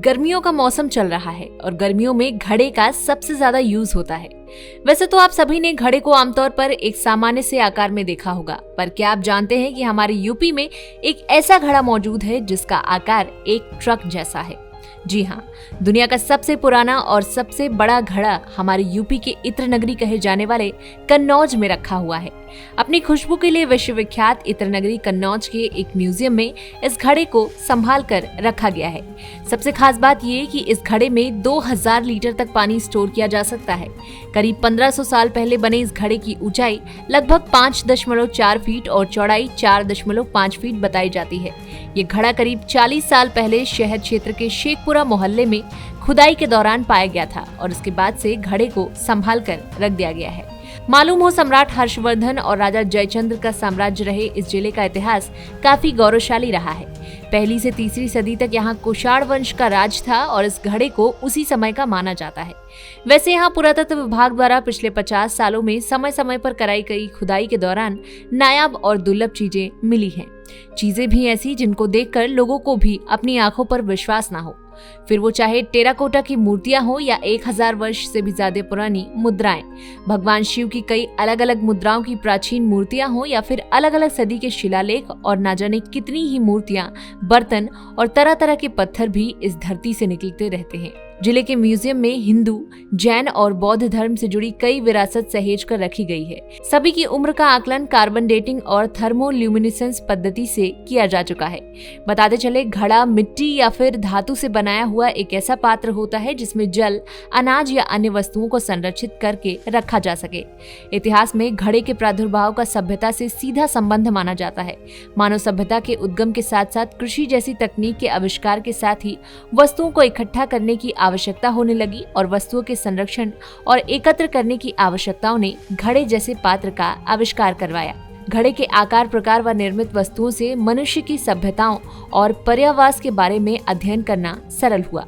गर्मियों का मौसम चल रहा है और गर्मियों में घड़े का सबसे ज्यादा यूज होता है। वैसे तो आप सभी ने घड़े को आमतौर पर एक सामान्य से आकार में देखा होगा, पर क्या आप जानते हैं कि हमारे यूपी में एक ऐसा घड़ा मौजूद है जिसका आकार एक ट्रक जैसा है। जी हाँ, दुनिया का सबसे पुराना और सबसे बड़ा घड़ा हमारे यूपी के इत्र नगरी कहे जाने वाले कन्नौज में रखा हुआ है। अपनी खुशबू के लिए विश्वविख्यात इत्र नगरी कन्नौज के एक म्यूजियम में इस घड़े को संभाल कर रखा गया है। सबसे खास बात ये कि इस घड़े में 2000 लीटर तक पानी स्टोर किया जा सकता है। करीब 1500 साल पहले बने इस घड़े की ऊंचाई लगभग 5.4 फीट और चौड़ाई 4.5 फीट बताई जाती है। ये घड़ा करीब 40 साल पहले शहर क्षेत्र के शेखपुरा मोहल्ले में खुदाई के दौरान पाया गया था और उसके बाद से घड़े को संभाल कर रख दिया गया है। मालूम हो, सम्राट हर्षवर्धन और राजा जयचंद्र का साम्राज्य रहे इस जिले का इतिहास काफी गौरवशाली रहा है। 1ली से 3री सदी तक यहाँ कुषाण वंश का राज था और इस घड़े को उसी समय का माना जाता है। वैसे यहाँ पुरातत्व विभाग द्वारा पिछले 50 सालों में समय समय पर कराई गई खुदाई के दौरान नायाब और दुर्लभ चीजें मिली हैं। चीजें भी ऐसी जिनको देखकर लोगों को भी अपनी आंखों पर विश्वास ना हो, फिर वो चाहे टेराकोटा की मूर्तियां हो या 1000 वर्ष से भी ज्यादा पुरानी मुद्राएं, भगवान शिव की कई अलग अलग मुद्राओं की प्राचीन मूर्तियां हो या फिर अलग अलग सदी के शिलालेख और ना जाने कितनी ही मूर्तियां, बर्तन और तरह तरह के पत्थर भी इस धरती से निकलते रहते हैं। जिले के म्यूजियम में हिंदू, जैन और बौद्ध धर्म से जुड़ी कई विरासत सहेज कर रखी गई है। सभी की उम्र का आकलन कार्बन डेटिंग और थर्मोल्यूमिनेसेंस पद्धति से किया जा चुका है। बताते चले, घड़ा मिट्टी या फिर धातु से बनाया हुआ एक ऐसा पात्र होता है जिसमें जल, अनाज या अन्य वस्तुओं को संरक्षित करके रखा जा सके। इतिहास में घड़े के प्रादुर्भाव का सभ्यता से सीधा संबंध माना जाता है। मानव सभ्यता के उद्गम के साथ साथ कृषि जैसी तकनीक के आविष्कार के साथ ही वस्तुओं को इकट्ठा करने की आवश्यकता होने लगी और वस्तुओं के संरक्षण और एकत्र करने की आवश्यकताओं ने घड़े जैसे पात्र का आविष्कार करवाया। घड़े के आकार, प्रकार व निर्मित वस्तुओं से मनुष्य की सभ्यताओं और पर्यावास के बारे में अध्ययन करना सरल हुआ।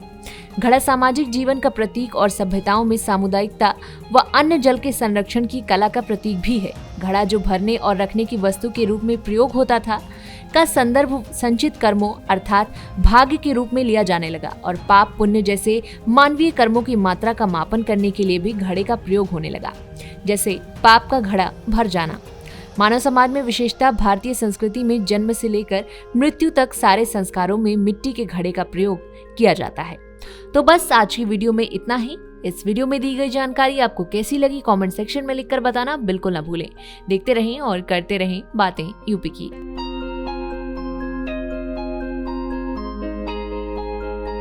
घड़ा सामाजिक जीवन का प्रतीक और सभ्यताओं में सामुदायिकता व अन्य जल के संरक्षण की कला का प्रतीक भी है। घड़ा जो भरने और रखने की वस्तु के रूप में प्रयोग होता था का संदर्भ संचित कर्मों अर्थात भाग्य के रूप में लिया जाने लगा और पाप पुण्य जैसे मानवीय कर्मों की मात्रा का मापन करने के लिए भी घड़े का प्रयोग होने लगा, जैसे पाप का घड़ा भर जाना। मानव समाज में विशेषता भारतीय संस्कृति में जन्म से लेकर मृत्यु तक सारे संस्कारों में मिट्टी के घड़े का प्रयोग किया जाता है। तो बस आज की वीडियो में इतना ही। इस वीडियो में दी गई जानकारी आपको कैसी लगी कमेंट सेक्शन में लिखकर बताना बिल्कुल ना भूलें। देखते रहें और करते रहें बातें यूपी की।